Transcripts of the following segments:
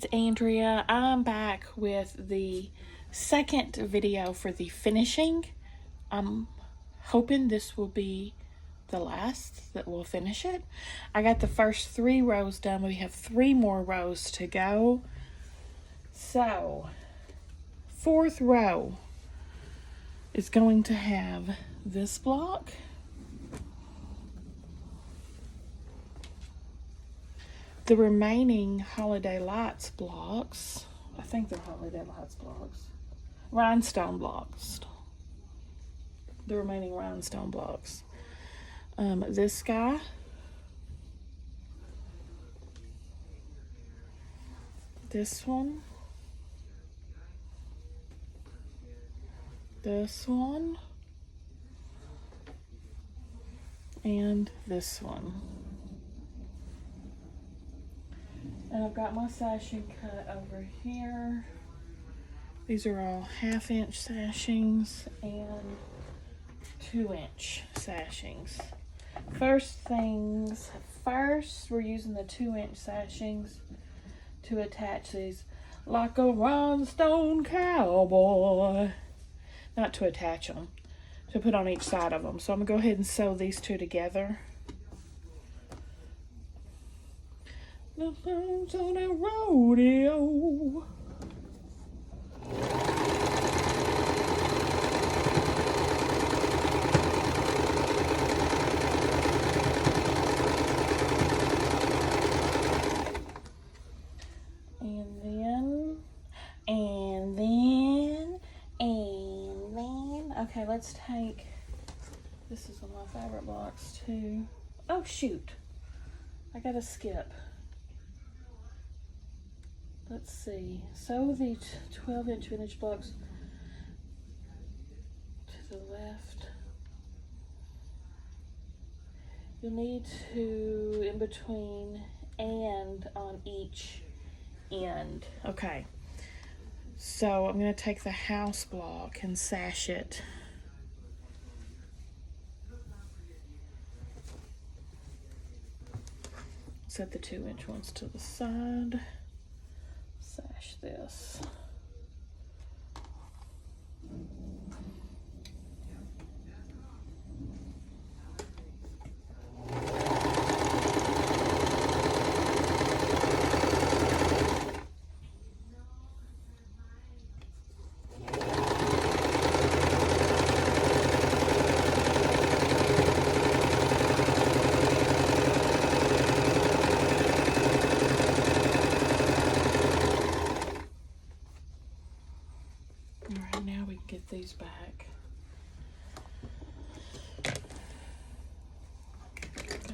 it's Andrea. I'm back with the second video for the finishing. I'm hoping this will be the last that we'll finish it. I got the first 3 rows done. We have 3 more rows to go. So, 4th row is going to have this block. The remaining Holiday Lights blocks, I think they're Holiday Lights blocks, rhinestone blocks. The remaining rhinestone blocks. This guy, this one, this one, and this one. And I've got my sashing cut over here. These are all 1/2 inch sashings and 2-inch sashings. First things first, we're using the 2-inch sashings to attach these like a rhinestone cowboy. Not to attach them, to put on each side of them. So I'm gonna go ahead and sew these 2 together. The thumbs on a rodeo. Okay, let's take, this is one of my favorite blocks too. Oh shoot, I gotta skip. Let's see, sew the 12-inch vintage blocks to the left. You'll need to, in between and on each end. Okay, so I'm gonna take the house block and sash it. Set the 2-inch ones to the side. Sash this. Alright, now we can get these back. Got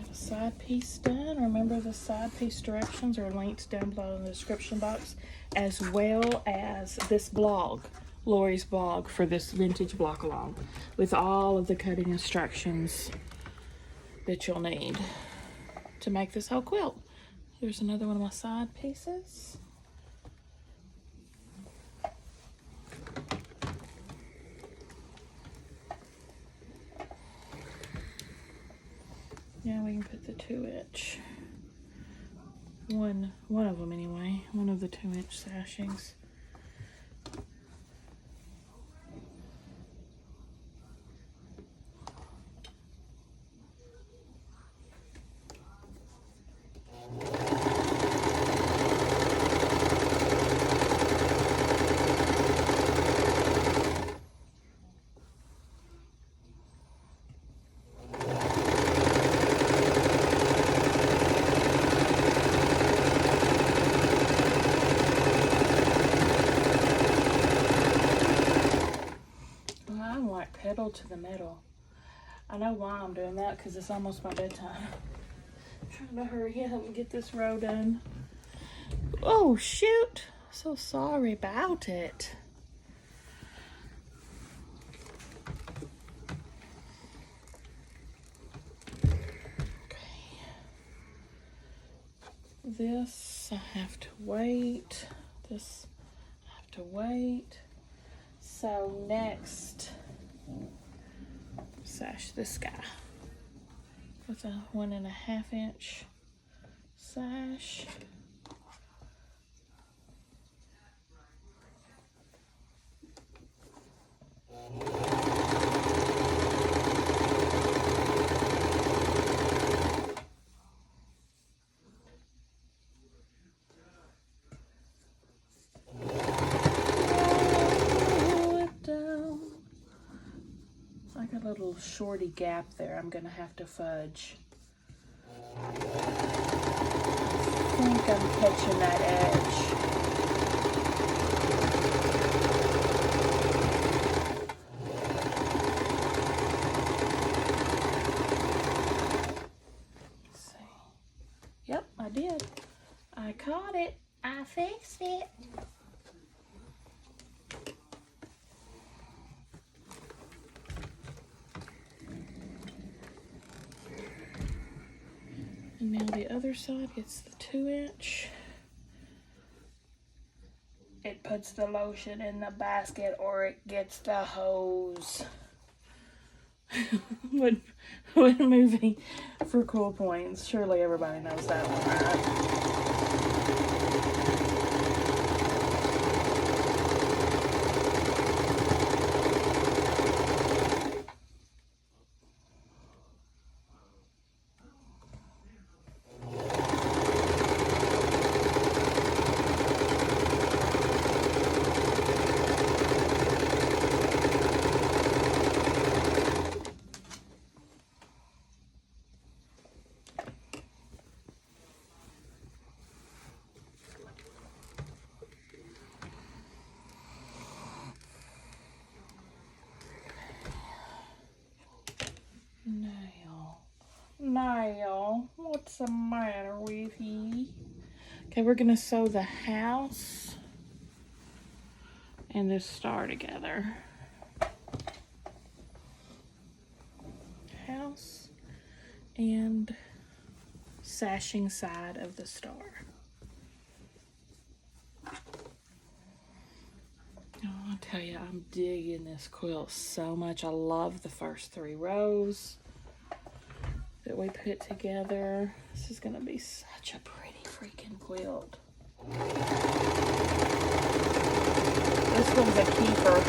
a side piece done. Remember, the side piece directions are linked down below in the description box, as well as this blog, Lori's blog, for this vintage block along, with all of the cutting instructions that you'll need to make this whole quilt. Here's another one of my side pieces. Now we can put the 2-inch, one of them anyway, one of the 2-inch sashings. Pedal to the metal. I know why I'm doing that, because it's almost my bedtime. I'm trying to hurry up and get this row done. Oh shoot, so sorry about it. Okay, this I have to wait. This I have to wait. So next, sash this guy with a 1.5 inch sash. Like a little shorty gap there. I'm gonna have to fudge. I think I'm catching that edge. Let's see. Yep, I did. I caught it. I fixed it. And now the other side gets the 2-inch. It puts the lotion in the basket or it gets the hose. when moving for cool points. Surely everybody knows that one, right? Now, what's the matter with you? Okay, we're gonna sew the house and the star together. House and sashing side of the star. Oh, I'll tell you, I'm digging this quilt so much. I love the first 3 rows that we put together. This is gonna be such a pretty freaking quilt. This one's a keeper.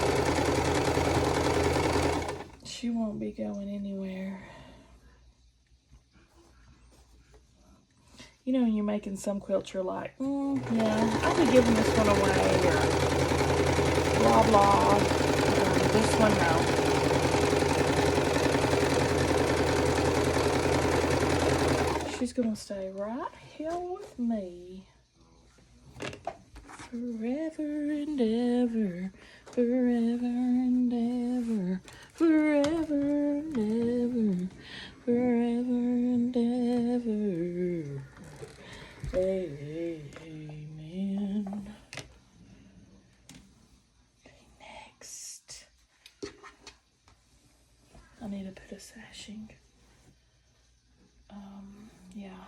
She won't be going anywhere. You know, when you're making some quilts, you're like, yeah, I'll be giving this one away, or blah, blah. This one, no. She's gonna stay right here with me. Forever and ever, forever and ever, forever and ever, forever and ever. Amen. Okay, next. I need to put a sashing. Yeah,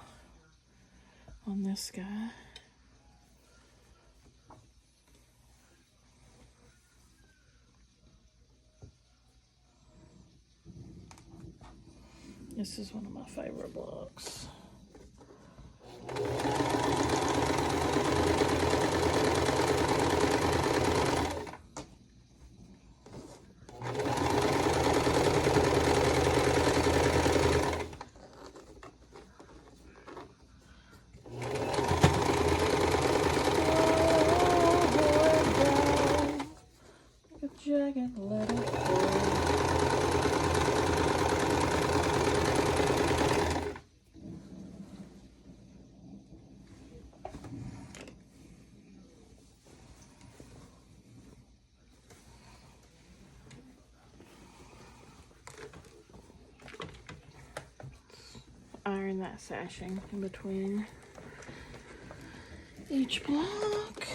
on this guy. This is one of my favorite blocks. Jagged little hole. Iron that sashing in between each block.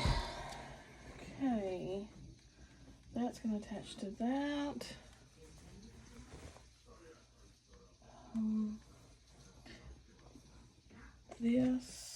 Okay. That's going to attach to that. This.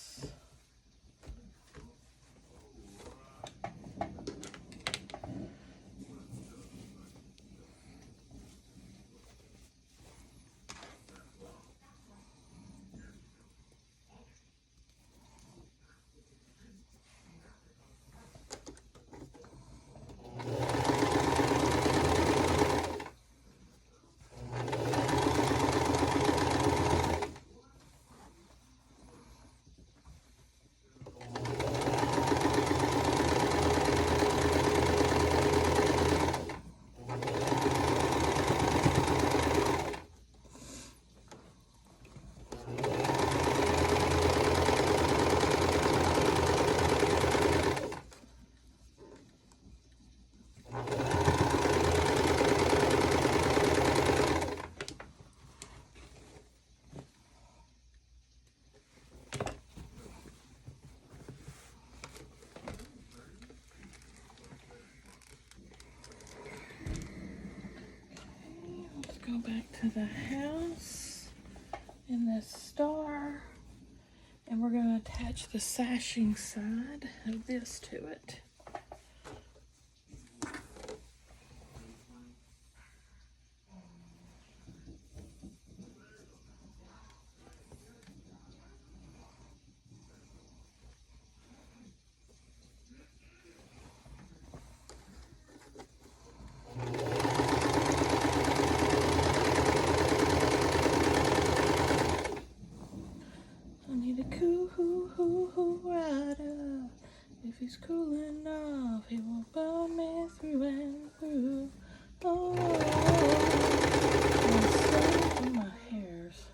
back to the house in this star, and we're going to attach the sashing side of this to it. Rider, if he's cool enough, he will burn me through and through. Oh, wanna stay for my hairs,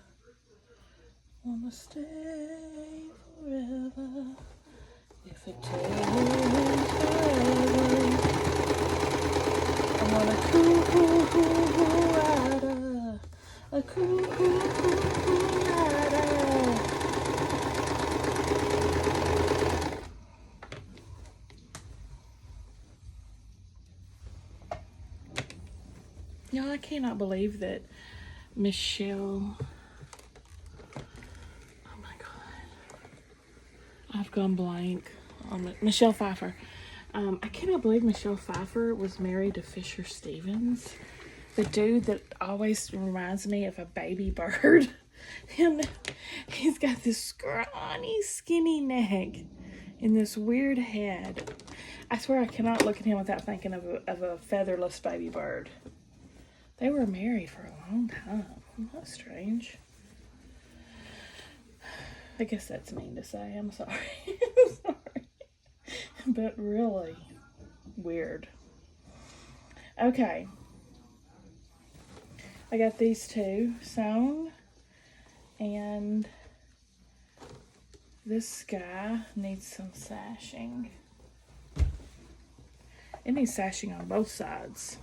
wanna stay forever. If it takes forever, I want a cool rider, a cool rider. No, I cannot believe that Michelle, oh my God, I've gone blank on Michelle Pfeiffer. I cannot believe Michelle Pfeiffer was married to Fisher Stevens, the dude that always reminds me of a baby bird. And he's got this scrawny, skinny neck and this weird head. I swear I cannot look at him without thinking of a featherless baby bird. They were married for a long time. Isn't that strange? I guess that's mean to say. I'm sorry. I'm sorry. But really weird. Okay. I got these two sewn. And this guy needs some sashing. It needs sashing on both sides.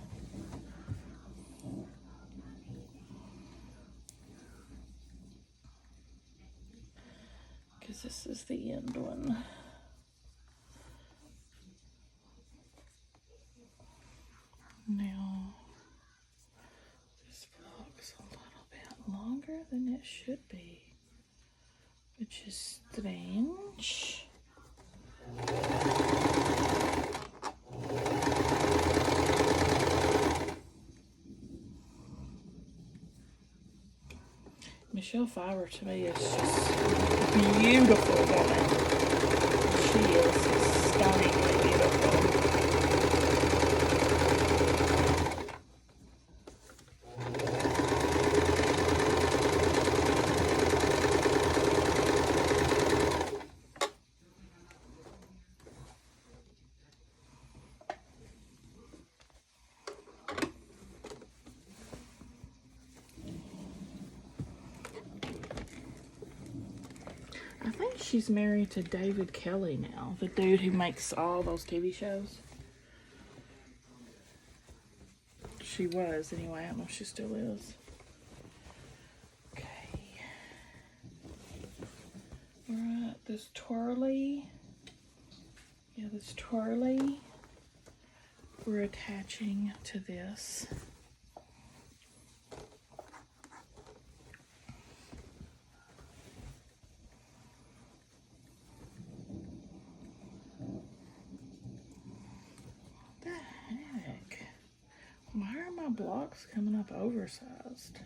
This is the end one. Now, this block's a little bit longer than it should be, which is strange. Michelle Pfeiffer to me is just a beautiful woman. She is stunningly beautiful. I think she's married to David Kelly now, the dude who makes all those TV shows. She was, anyway. I don't know if she still is. Okay. Alright, this twirly. Yeah, this twirly we're attaching to this. Why are my blocks coming up oversized?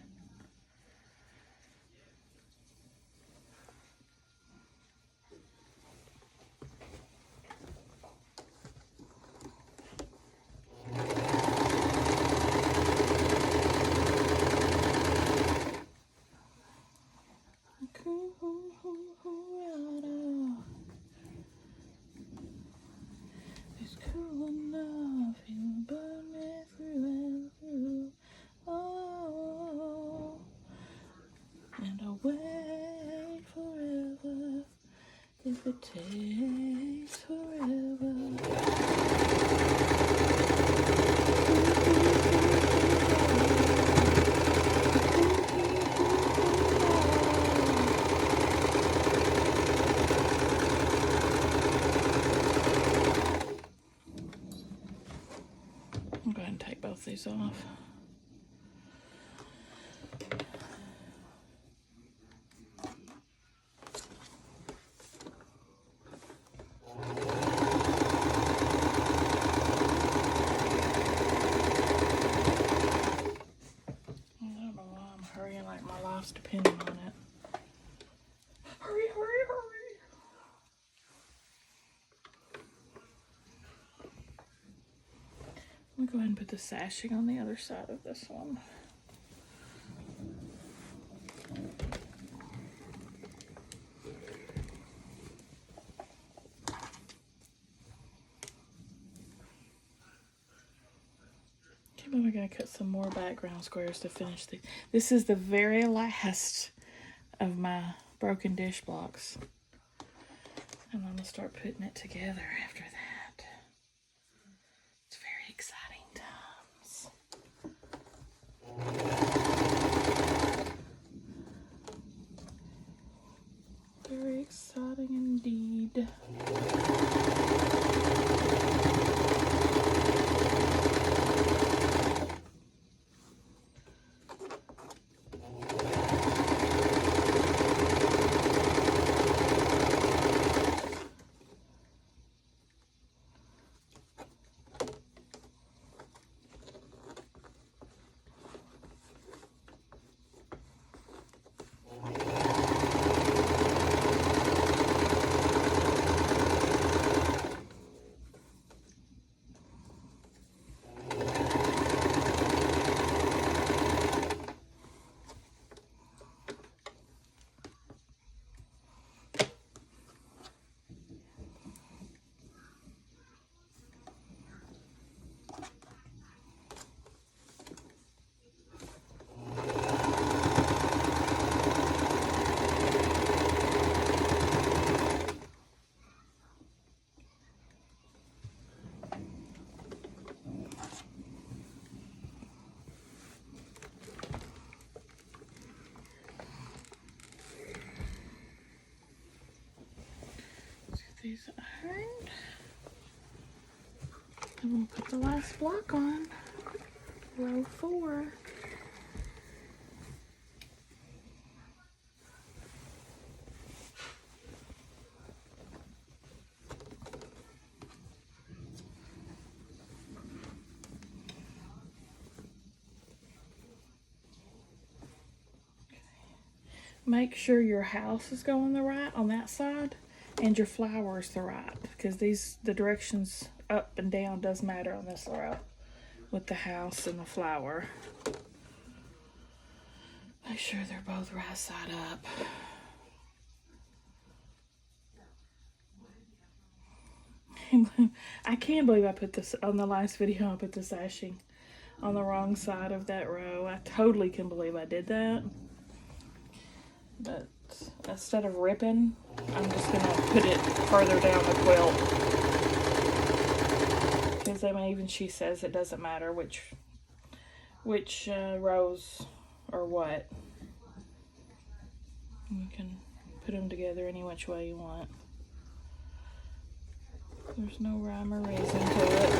It's cool enough, he'll burn me through and through. Oh, and I'll wait forever if it takes forever. go ahead and put the sashing on the other side of this one. We're going to cut some more background squares to finish the. This is the very last of my broken dish blocks. And I'm going to start putting it together after that. It's very exciting times. Very exciting indeed. These ironed. And we'll put the last block on, row 4. Make sure your house is going the right on that side. And your flowers the right, because the directions up and down does matter on this row with the house and the flower. Make sure they're both right side up. I can't believe I put this on the last video. I put the sashing on the wrong side of that row. I totally can believe I did that. But instead of ripping, I'm just gonna put it further down the quilt. Because I mean, even she says it doesn't matter which rows or what. You can put them together any which way you want. There's no rhyme or reason to it.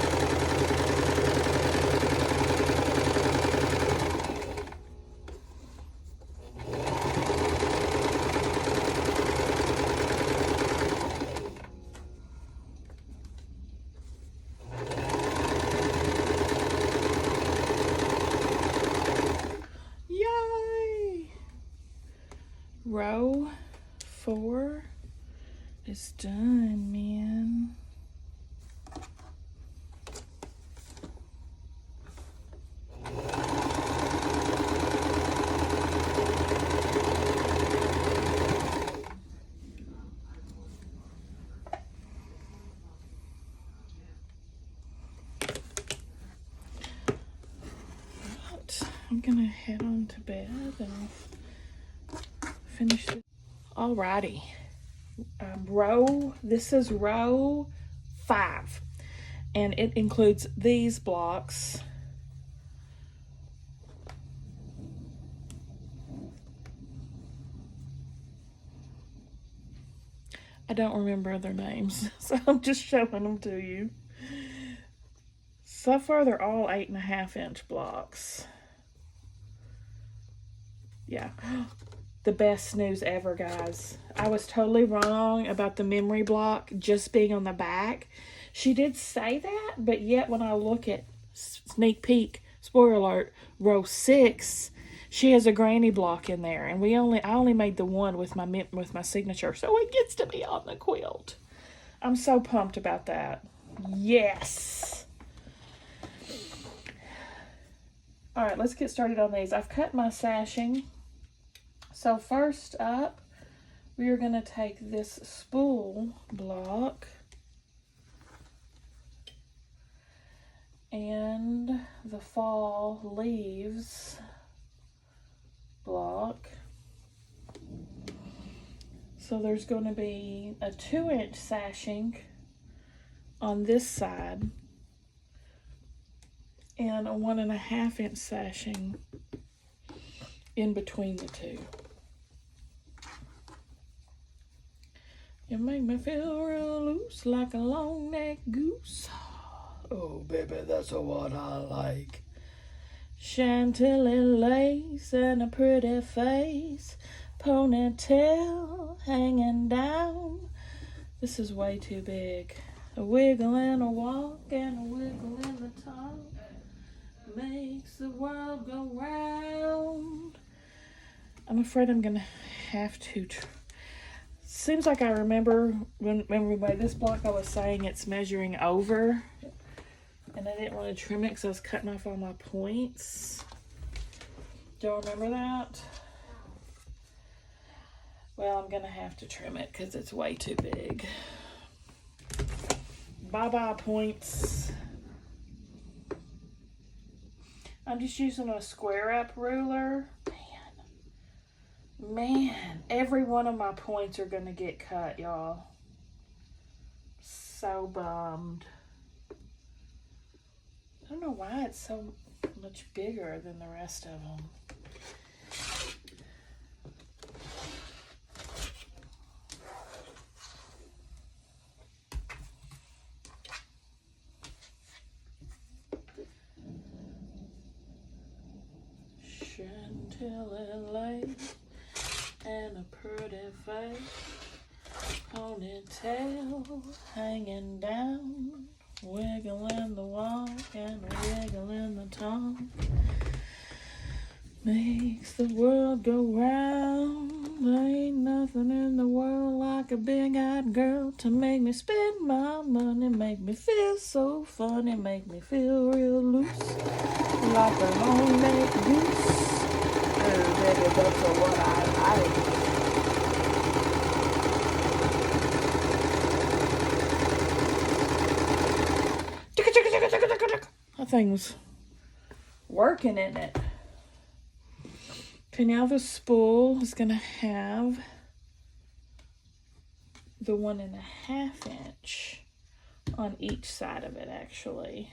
Row 4 is done, man. I'm gonna head on to bed and I'll finish it. Alrighty. This is row 5. And it includes these blocks. I don't remember their names, so I'm just showing them to you. So far, they're all 8.5-inch blocks. Yeah. The best news ever, guys. I was totally wrong about the memory block just being on the back. She did say that, but yet when I look at sneak peek, spoiler alert, row 6, she has a granny block in there, and I only made the one with my signature, so it gets to be on the quilt. I'm so pumped about that. Yes. All right, let's get started on these. I've cut my sashing. So first up, we are going to take this spool block and the fall leaves block. So there's going to be a 2-inch sashing on this side and a 1.5-inch sashing in between the two. You make me feel real loose like a long-necked goose. Oh, baby, that's what I like. Chantilly lace and a pretty face, ponytail hanging down. This is way too big. A wiggle and a walk and a wiggle in the top makes the world go round. I'm afraid I'm gonna have to. Seems like I remember when we made this block, I was saying it's measuring over, and I didn't want to trim it because I was cutting off all my points. Do y'all remember that? Well, I'm gonna have to trim it because it's way too big. Bye-bye points. I'm just using a square up ruler. Man, every one of my points are gonna get cut, y'all. So bummed. I don't know why it's so much bigger than the rest of them. Chantilly lace and a pretty face, ponytail hanging down, wiggle in the walk and a wiggle in the tongue, makes the world go round. There ain't nothing in the world like a big-eyed girl to make me spend my money, make me feel so funny, make me feel real loose like a long-necked goose. Oh, baby, that's what I like. That thing's working in it. Okay, now the spool is going to have the 1.5-inch on each side of it, actually.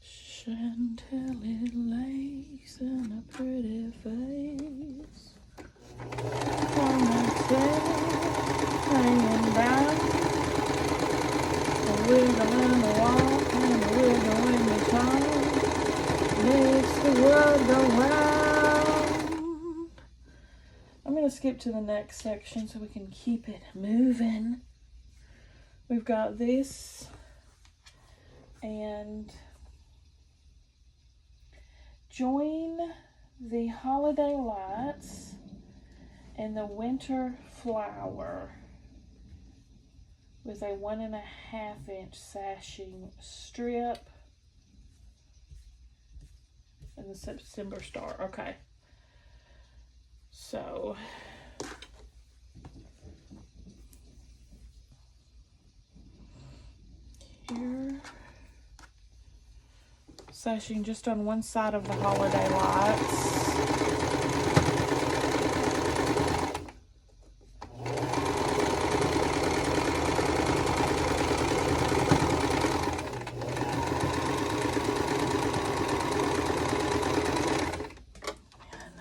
Chantilly lace and a pretty face, ponytail hanging down, a wiggle in the walk and a wiggle in the tongue, makes the world go round. I'm going to skip to the next section so we can keep it moving. We've got this and join the holiday lights and the winter flower with a 1.5-inch sashing strip and the September star. Okay, so here, sashing just on one side of the holiday lights. And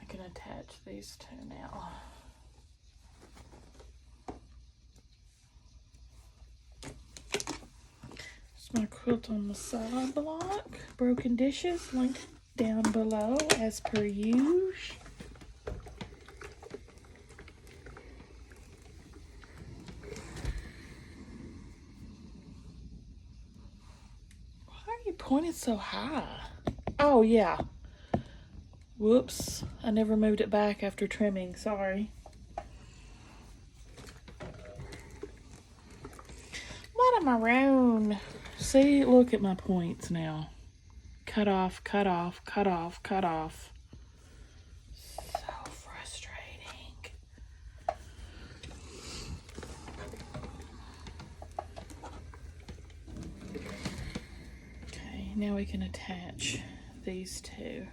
I can attach these two now. My quilt on the side block. Broken dishes linked down below as per usual. Why are you pointing so high? Oh yeah. Whoops. I never moved it back after trimming. Sorry. maroon. See, look at my points now. Cut off, cut off, cut off, cut off. So frustrating. Okay, now we can attach these two.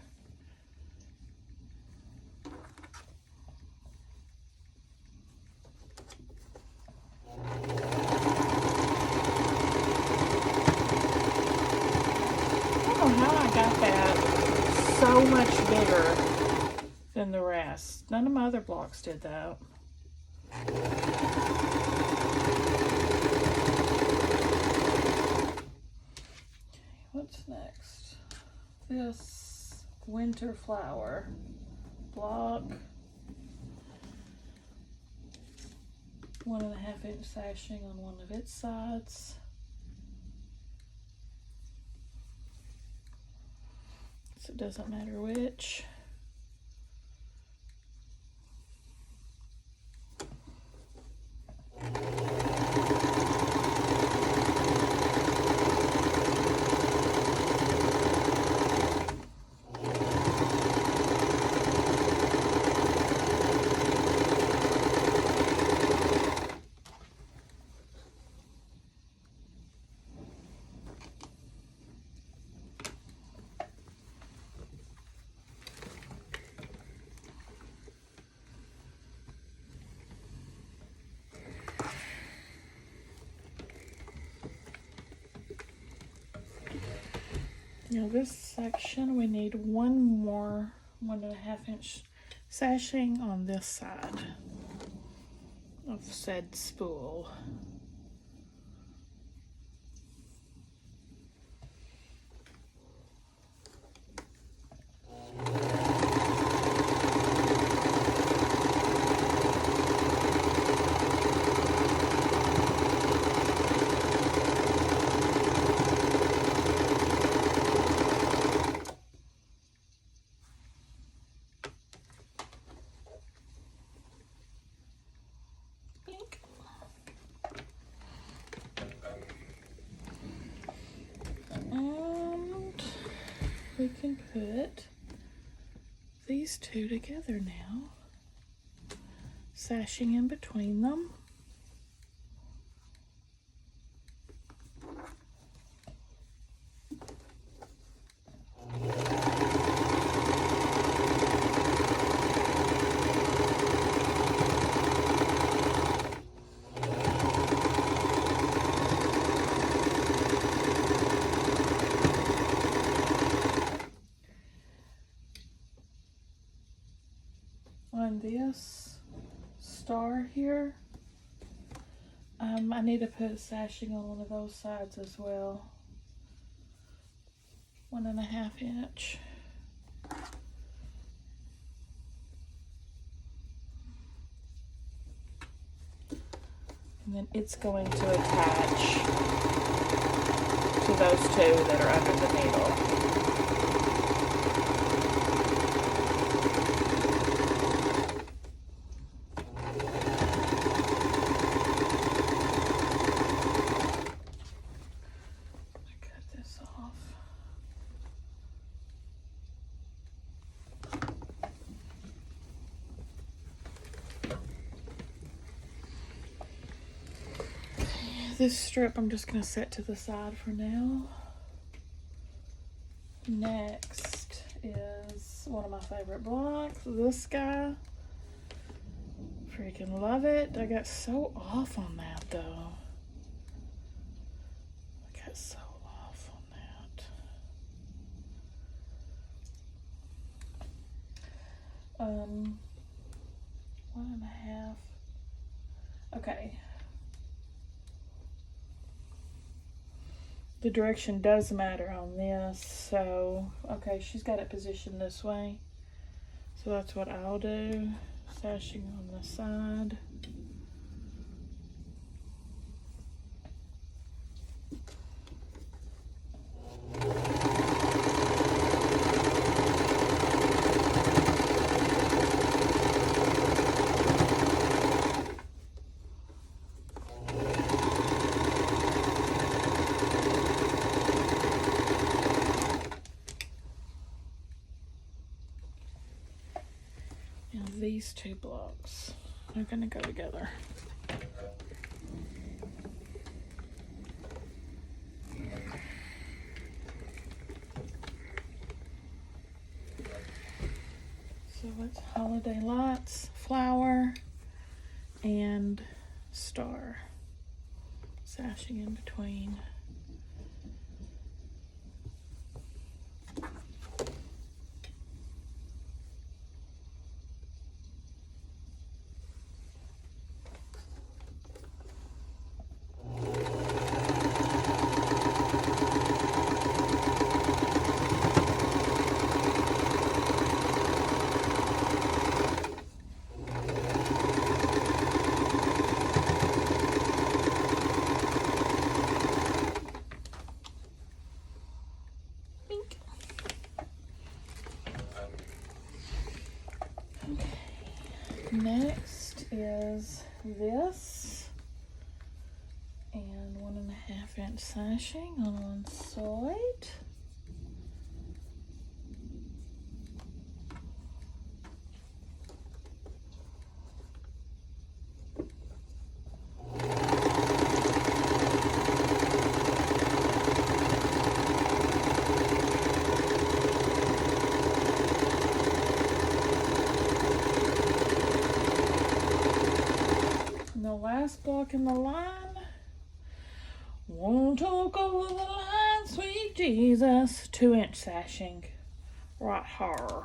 So much bigger than the rest. None of my other blocks did that. Okay, what's next? This winter flower block. 1.5 inch sashing on one of its sides. So it doesn't matter which. Now this section, we need one more 1.5 inch sashing on this side of said spool. We can put these two together now, sashing in between them. On this star here, I need to put sashing on one of those sides as well. 1.5 inch. And then it's going to attach to those two that are under the needle. This strip I'm just going to set to the side for now. Next is one of my favorite blocks, this guy. Freaking love it. I got so off on that though. I got so off on that. 1.5. Okay. The direction does matter on this, so, okay, she's got it positioned this way. So that's what I'll do, sashing on the side. Now these two blocks are going to go together. So it's holiday lights, flower, and star sashing in between. Next is this, and 1.5 inch sashing on one side. The last block in the line, won't talk over the line, sweet Jesus, 2 inch sashing right here.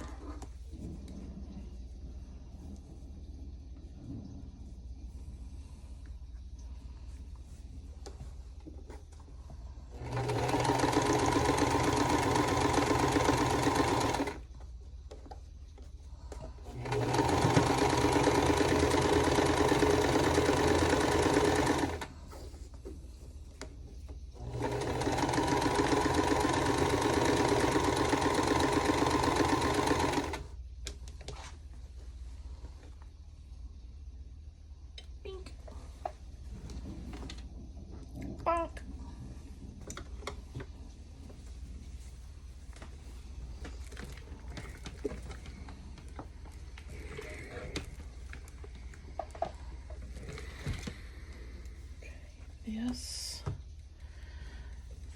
Bonk.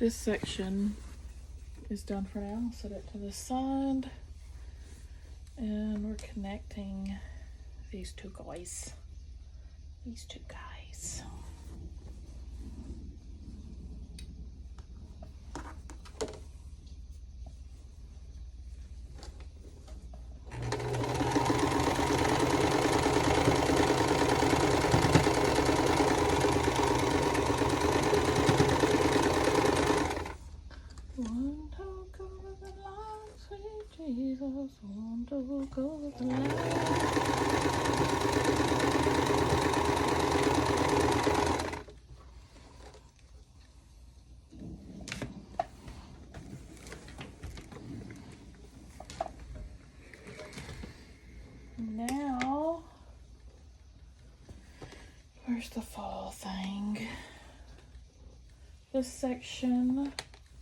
This section is done for now. I'll set it to the side, and we're connecting these two guys. One talk over the line, sweet Jesus, one talk over the line. Now, where's the fall thing? This section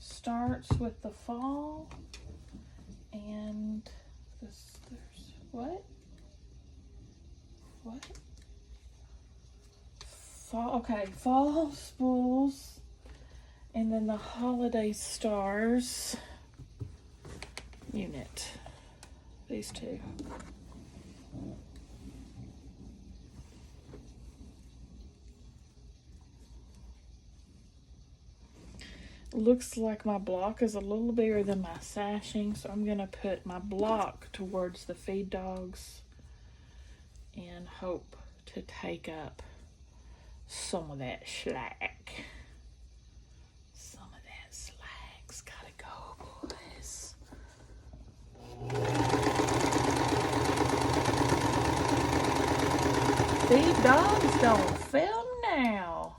starts with the fall, and there's what? Fall spools, and then the holiday stars unit. These two. Looks like my block is a little bigger than my sashing, so I'm gonna put my block towards the feed dogs and hope to take up some of that slack. Some of that slack's gotta go, boys. Feed dogs don't fail now.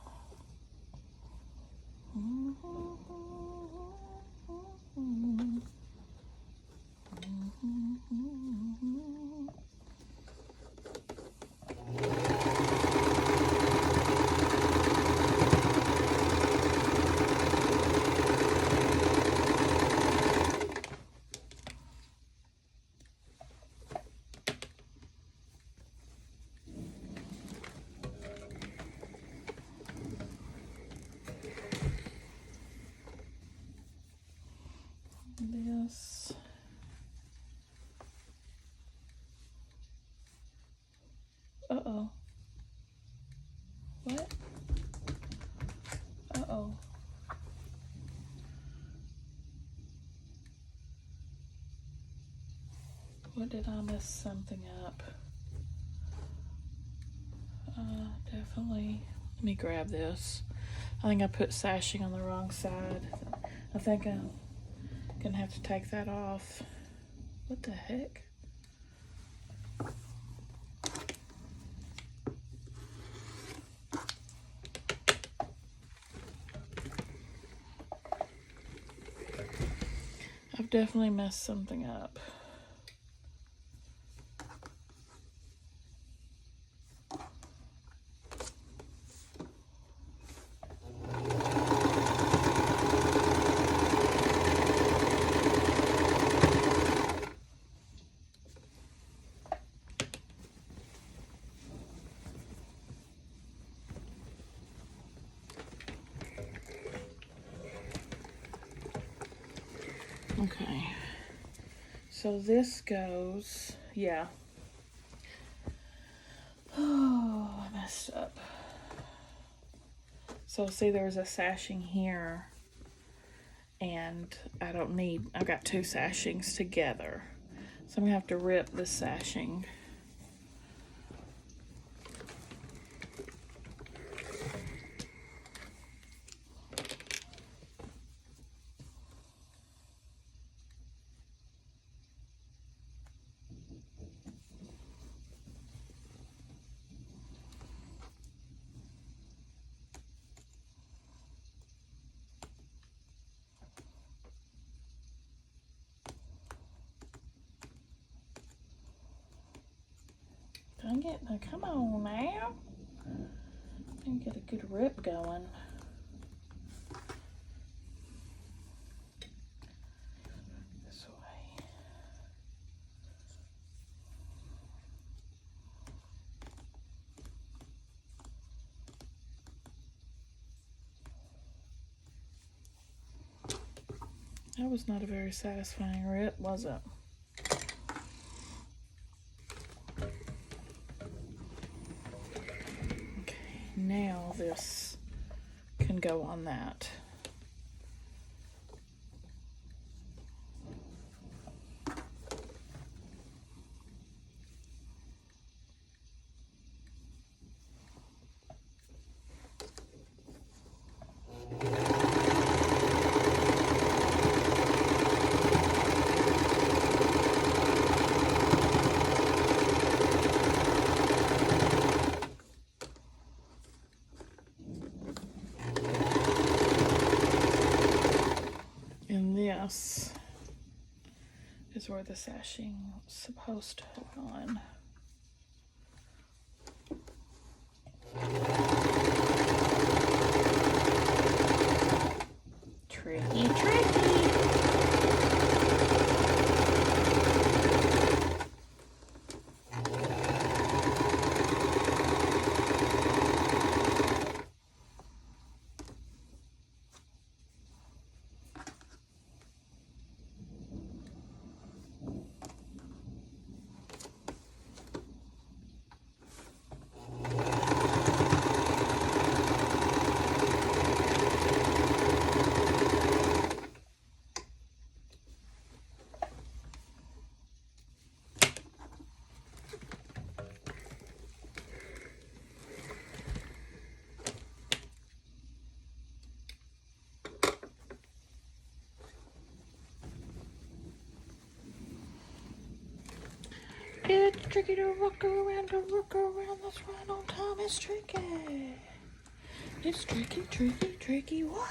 What did I mess something up? Definitely. Let me grab this. I think I put sashing on the wrong side. I think I'm gonna have to take that off. What the heck? I've definitely messed something up. Okay, so this goes, yeah. Oh, I messed up. So see, there's a sashing here, and I've got two sashings together. So I'm gonna have to rip the sashing. Dang it, now come on now. And get a good rip going. This way. That was not a very satisfying rip, was it? Now this can go on that. This is where the sashing is supposed to go on. Tricky, tricky. It's tricky to rock around, that's right on time, it's tricky. It's tricky, tricky, tricky, what?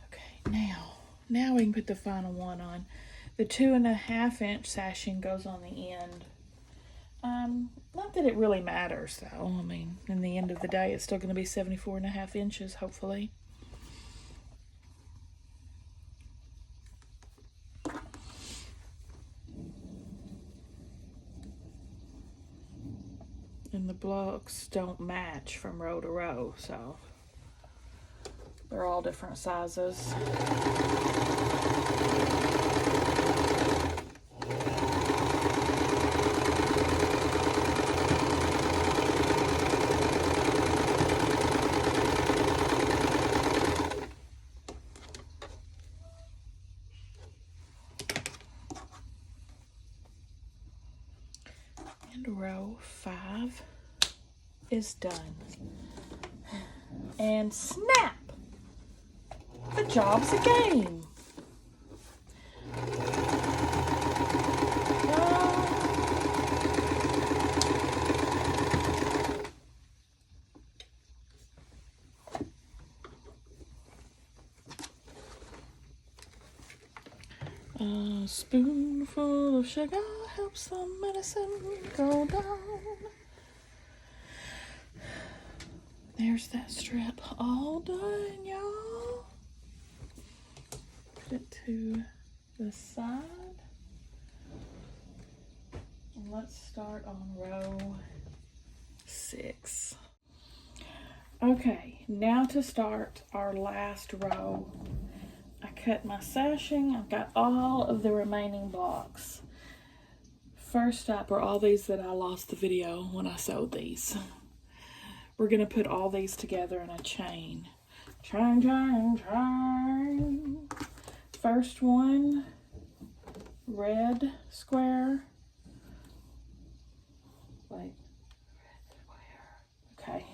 Okay, now we can put the final one on. The 2.5 inch sashing goes on the end. Not that it really matters though. I mean, in the end of the day, it's still going to be 74.5 inches, hopefully. And the blocks don't match from row to row, so they're all different sizes. And row 5 is done. And snap! The job's a game. A spoonful of sugar helps the medicine go down. There's that strip all done, y'all. Put it to the side. And let's start on row 6. Okay, now to start our last row. I cut my sashing. I've got all of the remaining blocks. First up are all these that I lost the video when I sewed these. We're going to put all these together in a chain. Chain, chain, chain. First one, red square. Wait, red square. Okay,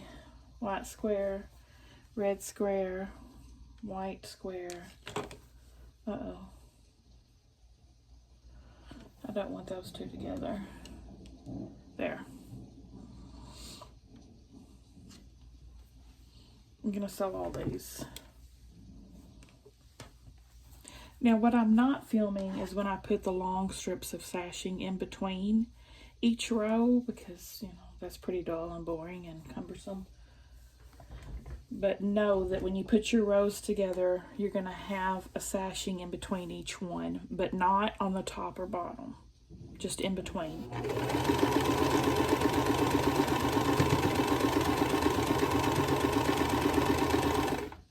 white square, red square, white square. Uh-oh. I don't want those two together. There. I'm gonna sew all these. Now what I'm not filming is when I put the long strips of sashing in between each row, because, you know, that's pretty dull and boring and cumbersome. But know that when you put your rows together, you're going to have a sashing in between each one, but not on the top or bottom, just in between.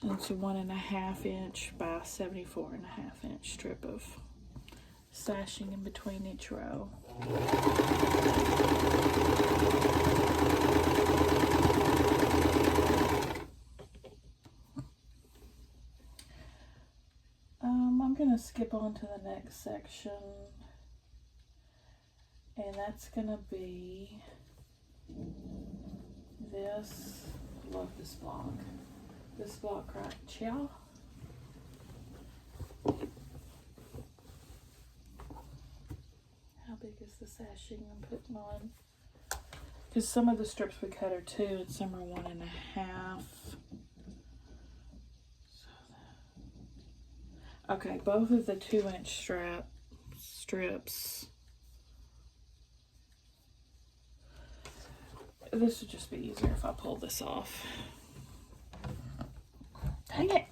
It's a 1.5 inch by 74.5 inch strip of sashing in between each row. I'm going to skip on to the next section, and that's going to be this. Love this block. This block right here. How big is the sashing I'm putting on? Because some of the strips we cut are 2 and some are 1.5. Okay, both of the 2-inch strips. This would just be easier if I pull this off. Dang it!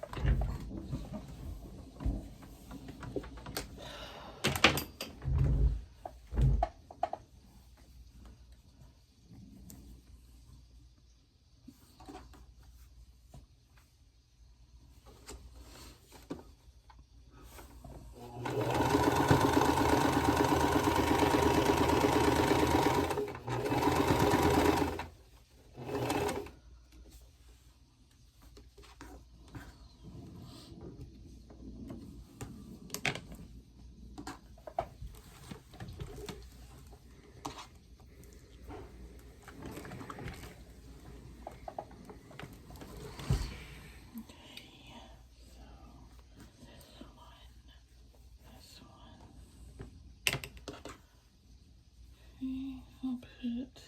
I'll put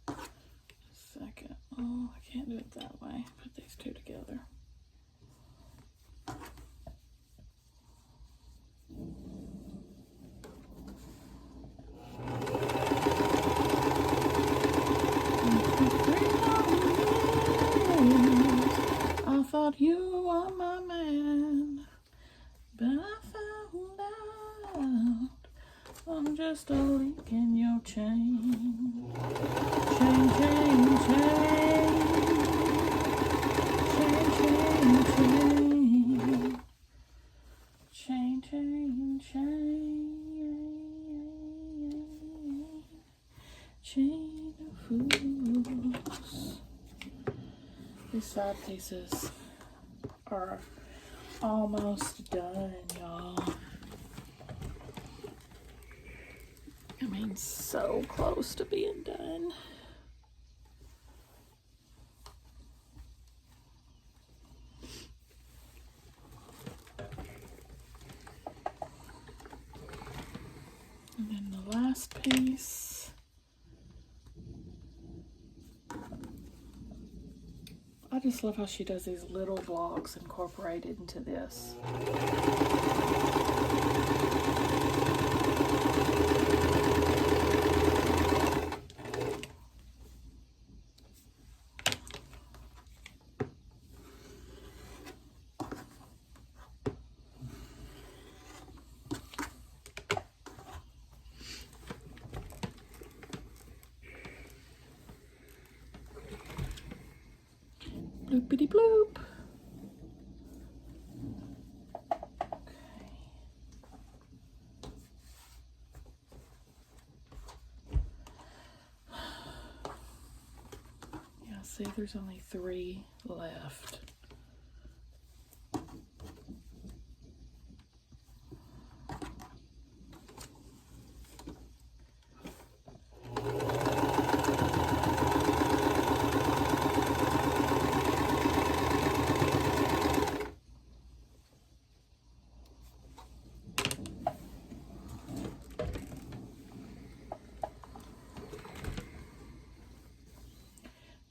a second. Oh, I can't do it that way. Put these two together. I thought you were my man, but I found out I'm just a link in your chain. Chain, chain, chain. Chain, chain, chain. Chain, chain, chain. Chain of fools. These side pieces are almost done, y'all. Come here. getting so close to being done. And then the last piece. I just love how she does these little blocks incorporated into this. Bloopity bloop. Okay. Yeah, see, there's only 3 left.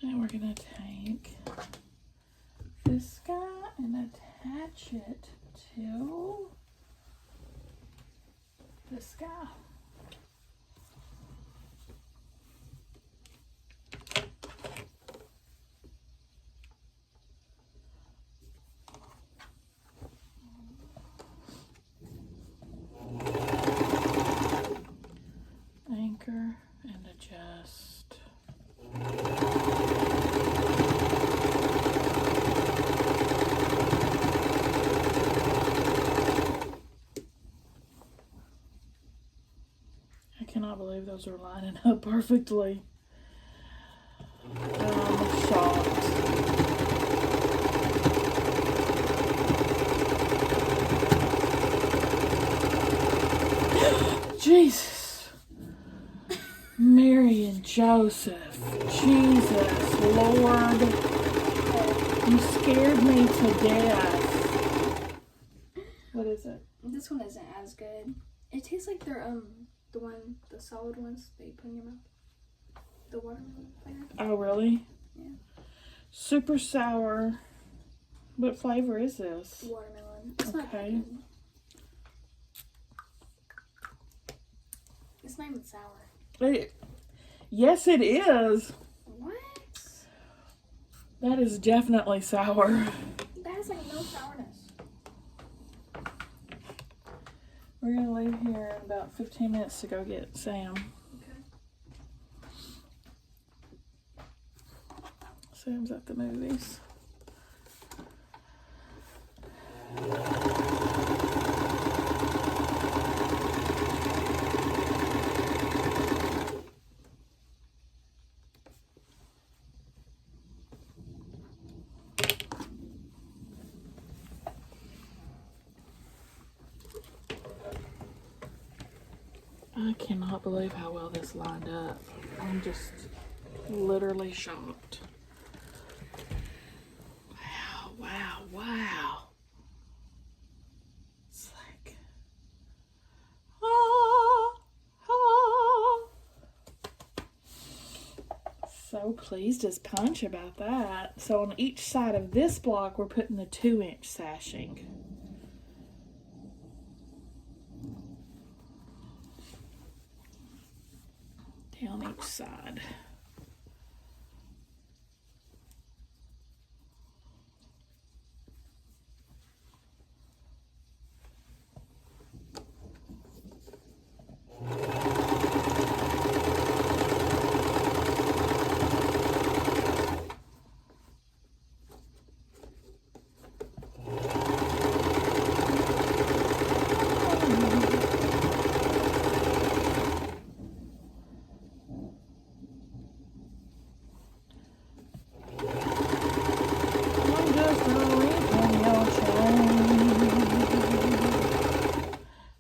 Now we're going to take this guy and attach it to this guy. Anchor and adjust. I cannot believe those are lining up perfectly. I'm shocked. Jesus. Mary and Joseph. Jesus, Lord. You scared me to death. What is it? This one isn't as good. It tastes like they're the solid ones that you put in your mouth. The watermelon flavor. Oh, really? Yeah. Super sour. What flavor is this? Watermelon. It's not that Okay. good. It's not even sour. Yes, it is. What? That is definitely sour. That has like no sourness. We're going to leave here in about 15 minutes to go get Sam. Okay. Sam's at the movies. I cannot believe how well this lined up. I'm just literally shocked. Wow, wow, wow. It's like, So pleased as punch about that. So on each side of this block, we're putting the 2-inch sashing. Down each side.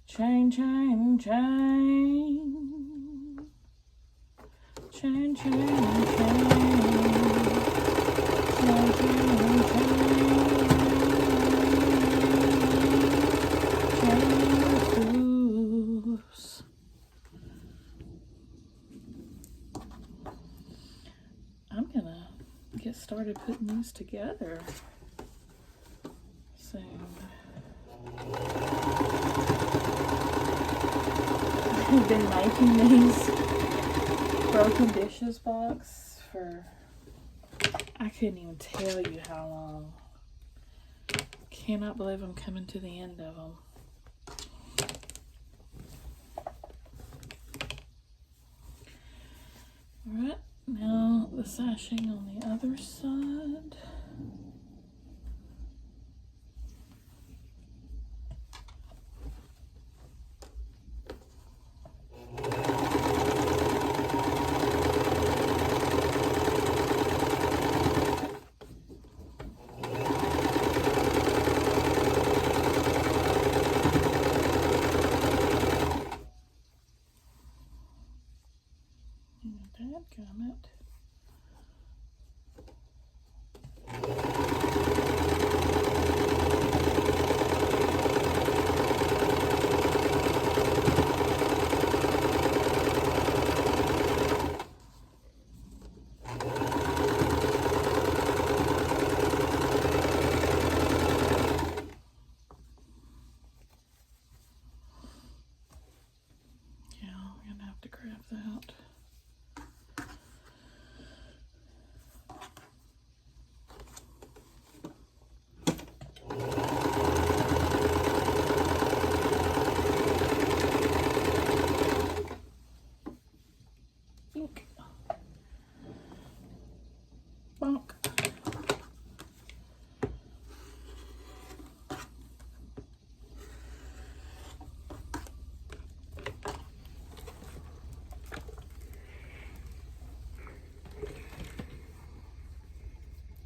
Chain, chain, chain. Chain, chain, chain. Chain, chain, chain. Chain loose. I'm gonna get started putting these together soon. I've been making these broken dishes box for, I couldn't even tell you how long. Cannot believe I'm coming to the end of them. Alright, now the sashing on the other side. Dadgummit. Yeah, I'm gonna have to grab that. Ink. Bonk.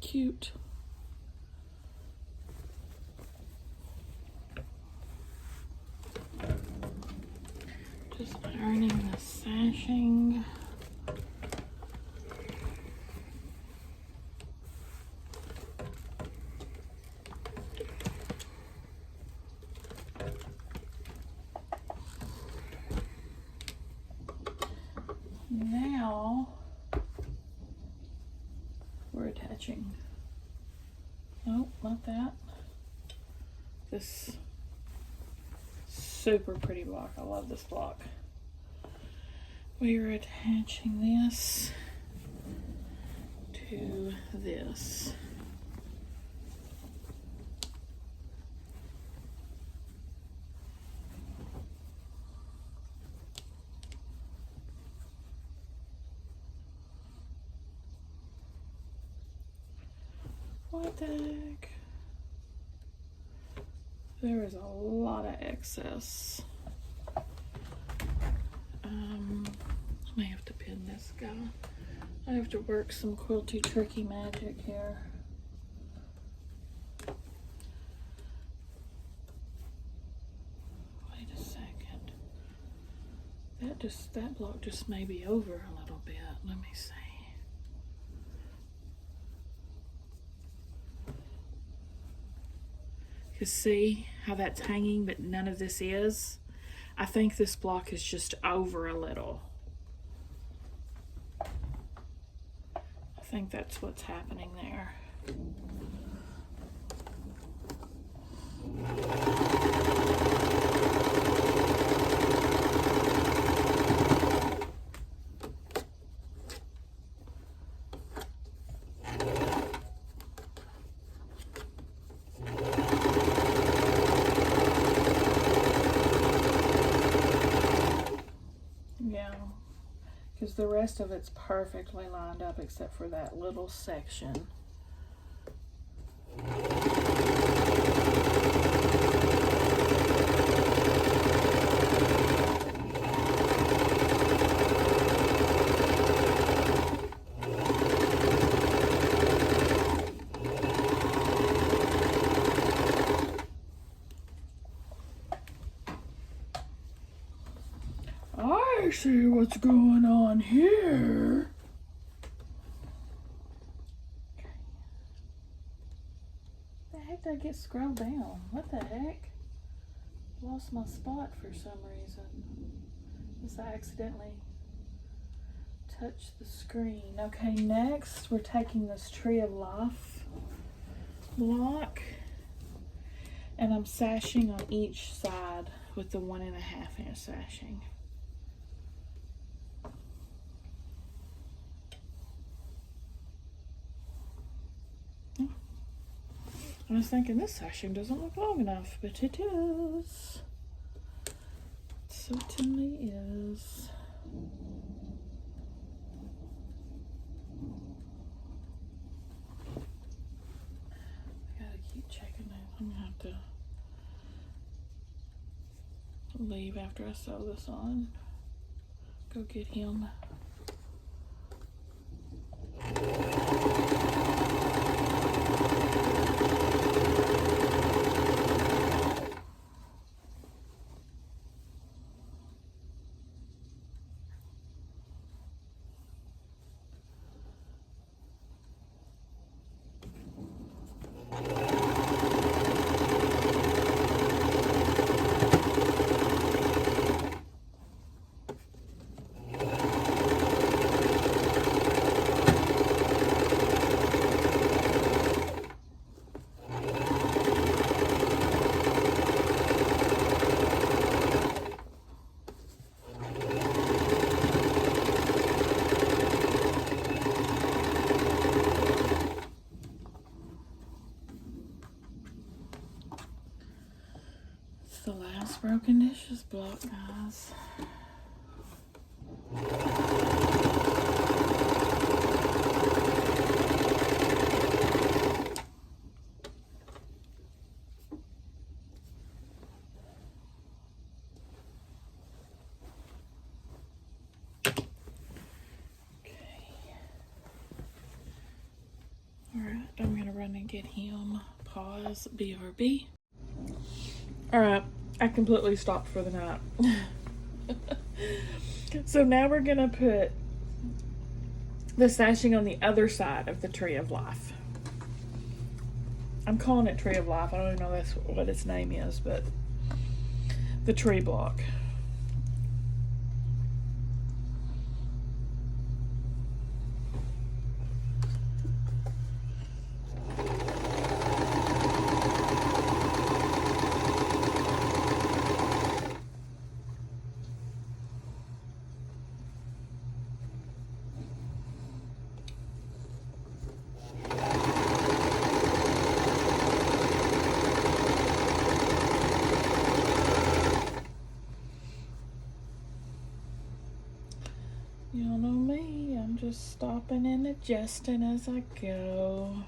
Cute. Just ironing the sashing. Now we're attaching. Nope, not that. This super pretty block. I love this block. We are attaching this to this. What the heck? There is a lot of excess. I may have to pin this guy. I have to work some quilty tricky magic here. Wait a second. That block just may be over a little bit. Let me see. You see how that's hanging, but none of this is? I think this block is just over a little. I think that's what's happening there. Because the rest of it's perfectly lined up except for that little section. All I see what's going on here. Okay. The heck did I get scrolled down? What the heck? Lost my spot for some reason. Just I accidentally touched the screen. Okay, next we're taking this Tree of Life block and I'm sashing on each side with the 1.5 inch sashing. I was thinking this sashing doesn't look long enough, but it is. It certainly is. I gotta keep checking that. I'm gonna have to leave after I sew this on. Go get him. The last broken dishes block, guys. Alright, I'm gonna run and get him. Pause, BRB. Alright, I completely stopped for the night. So now we're gonna put the sashing on the other side of the Tree of Life. I'm calling it Tree of Life. I don't even know that's what its name is, but the tree block. Y'all know me, I'm just stopping and adjusting as I go.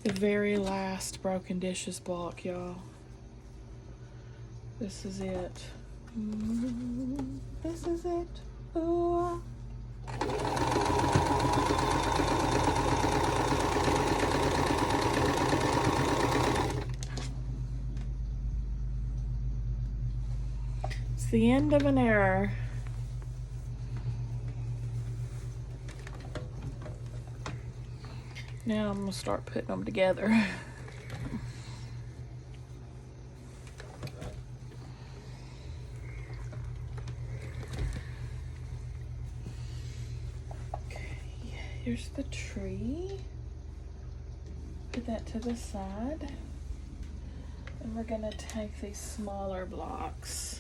The very last broken dishes block, y'all. This is it. This is it. Ooh. It's the end of an era. Now I'm gonna start putting them together. Okay, here's the tree. Put that to the side. And we're gonna take these smaller blocks.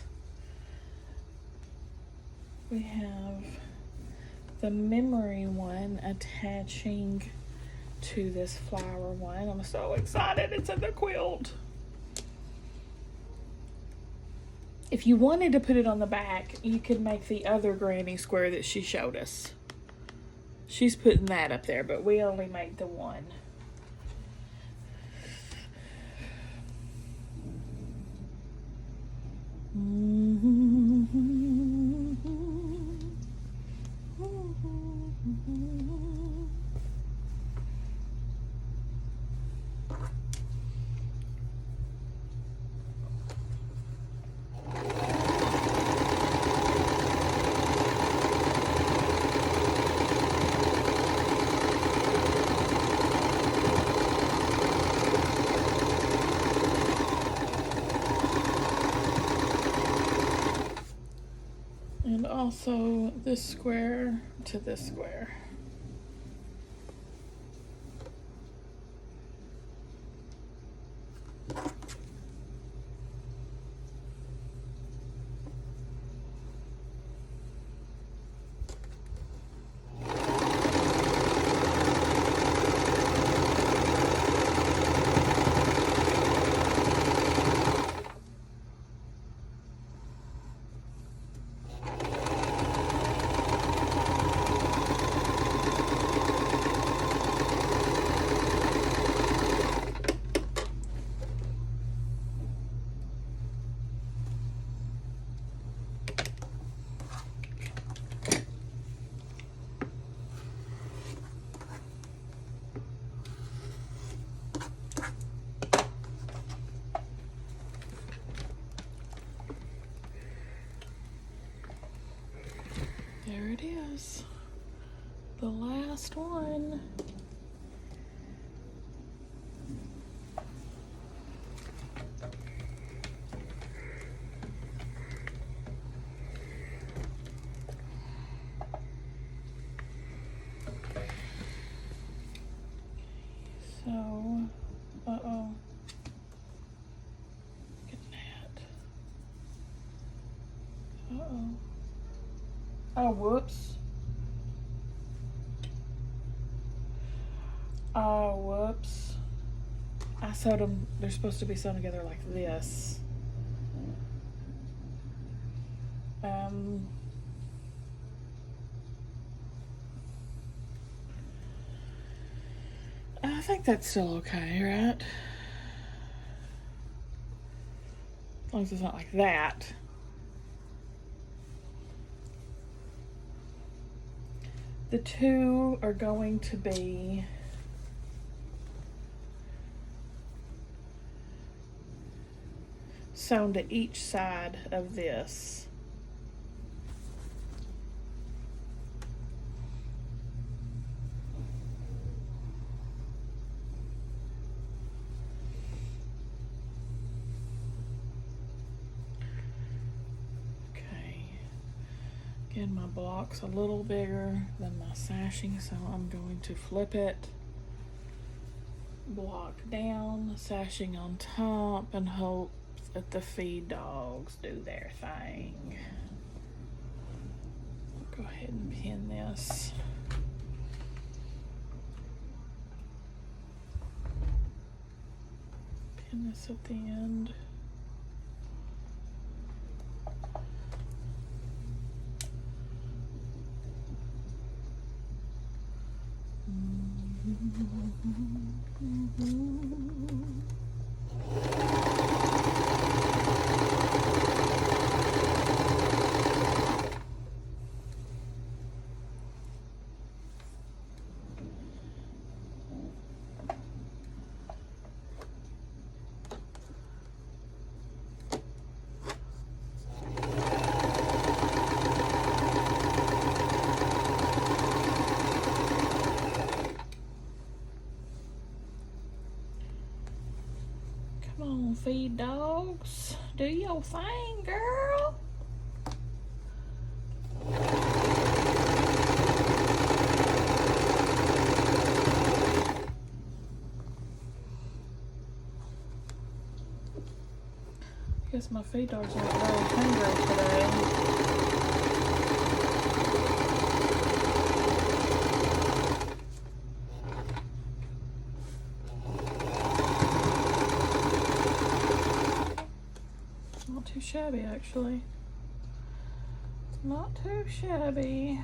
We have the memory one attaching to this flower one. I'm so excited, it's in the quilt. If you wanted to put it on the back, you could make the other granny square that she showed us. She's putting that up there, but we only make the one. And also this square to this square. There it is. The last one. So, uh-oh. Look at that. Uh-oh. Oh, whoops. Oh, whoops. I sewed them, they're supposed to be sewn together like this. I think that's still okay, right? As long as it's not like that. The two are going to be sewn to each side of this. Again, my block's a little bigger than my sashing, so I'm going to flip it, block down, sashing on top, and hope that the feed dogs do their thing. Go ahead and pin this. Pin this at the end. Come on, feed dogs. Do your thing, girl. Guess my feed dogs aren't very hungry today. Not too shabby, actually. It's not too shabby.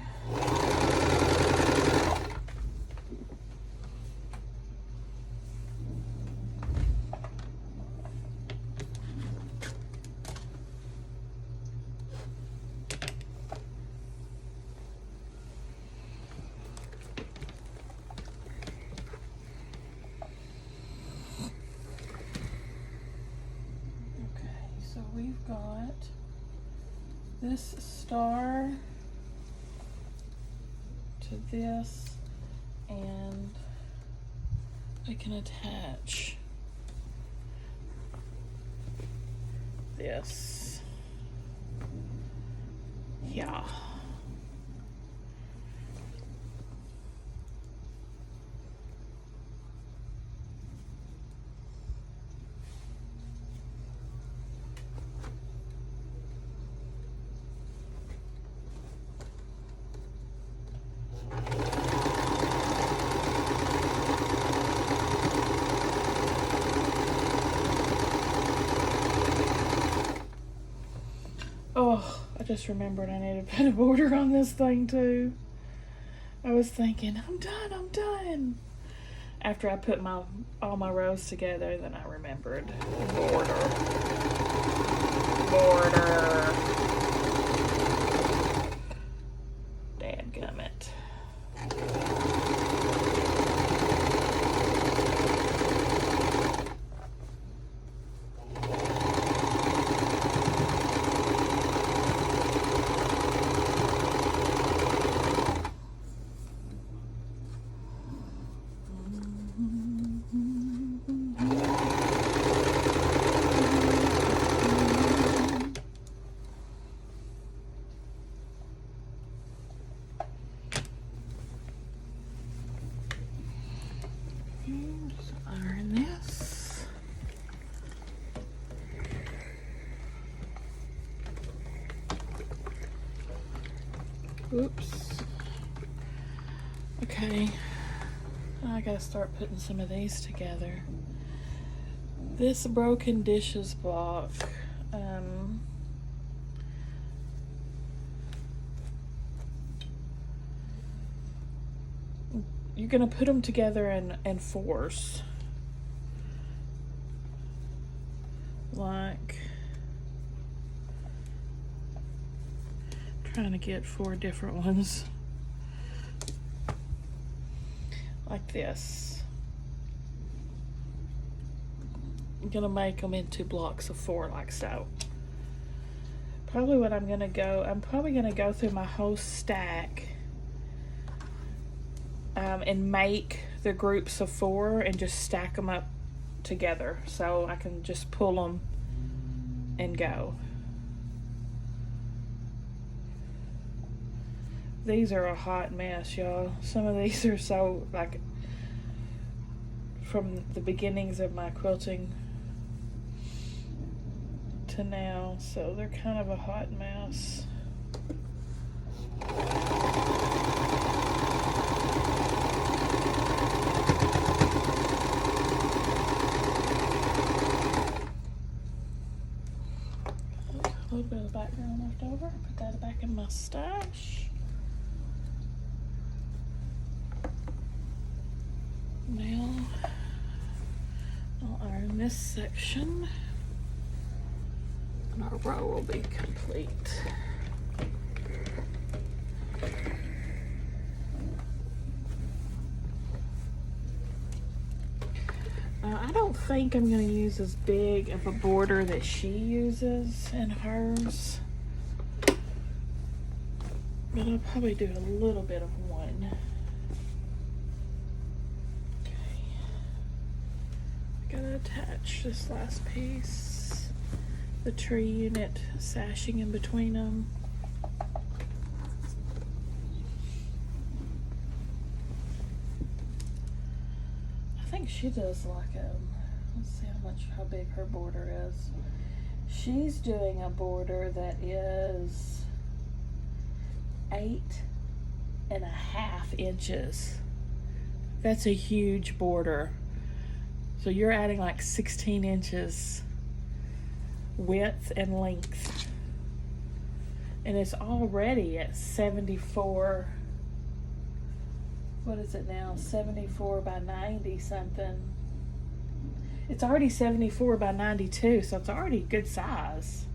So we've got this star to this, and I can attach this. Yeah. Oh, I just remembered I need to put a border on this thing too. I was thinking, I'm done. After I put all my rows together, then I remembered. Border. Dadgummit. Just iron this. Oops. Okay. I gotta start putting some of these together. This broken dishes block. You're gonna put them together and force. Like, trying to get 4 different ones. Like this. I'm gonna make them into blocks of 4 like so. Probably what I'm probably gonna go through my whole stack and make the groups of 4 and just stack them up together so I can just pull them and go. These are a hot mess, y'all. Some of these are so, like, from the beginnings of my quilting to now, so they're kind of a hot mess. A little bit of background left over. Put that back in my stash. Now I'll iron this section and our row will be complete. I don't think I'm going to use as big of a border that she uses in hers, but I'll probably do a little bit of one. Okay, I gotta attach this last piece, the tree unit sashing in between them. I think she does like let's see how big her border is. She's doing a border that is 8.5 inches. That's a huge border. So you're adding like 16 inches width and length. And it's already at 74 what is it now? 74 by 90 something. It's already 74 by 92, so it's already good size.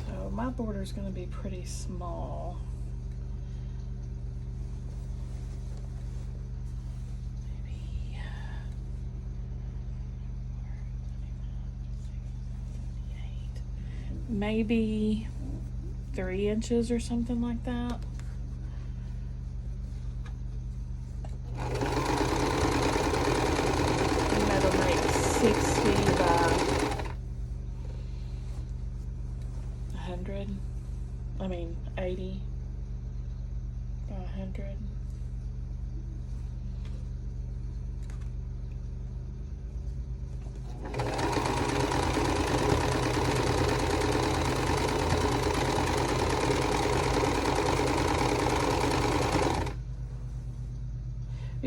So my border is going to be pretty small. Maybe 3 inches or something like that. And that'll make 60 by 100. I mean 80 by 100.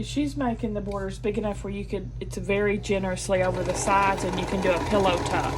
She's making the borders big enough where you could, it's very generously over the sides and you can do a pillow tuck.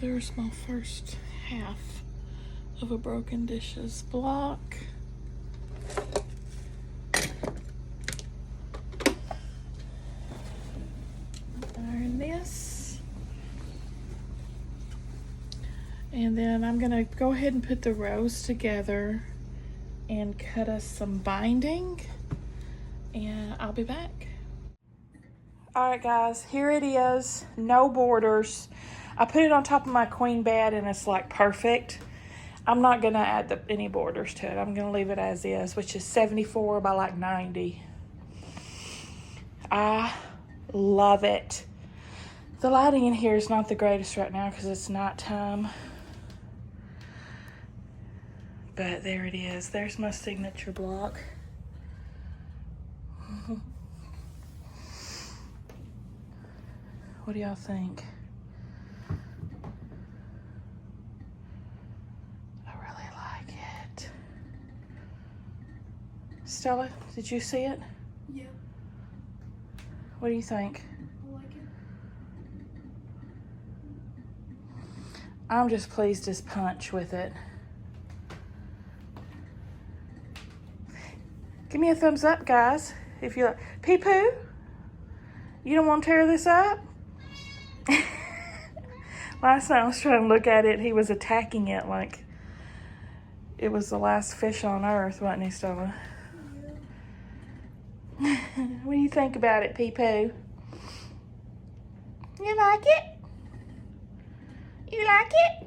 There's my first half of a broken dishes block. Iron this. And then I'm gonna go ahead and put the rows together and cut us some binding, and I'll be back. All right guys, here it is, no borders. I put it on top of my queen bed and it's like perfect. I'm not gonna add any borders to it. I'm gonna leave it as is, which is 74 by like 90. I love it. The lighting in here is not the greatest right now because it's nighttime. But there it is. There's my signature block. What do y'all think? Stella, did you see it? Yeah. What do you think? I like it. I'm just pleased as punch with it. Give me a thumbs up, guys, if you like. Pee-poo, you don't want to tear this up? Last night I was trying to look at it. He was attacking it like it was the last fish on earth, wasn't he, Stella? What do you think about it, Pee-poo? You like it? You like it?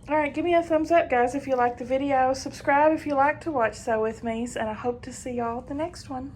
Alright, give me a thumbs up, guys, if you liked the video. Subscribe if you like to watch Sew With Me's, and I hope to see y'all at the next one.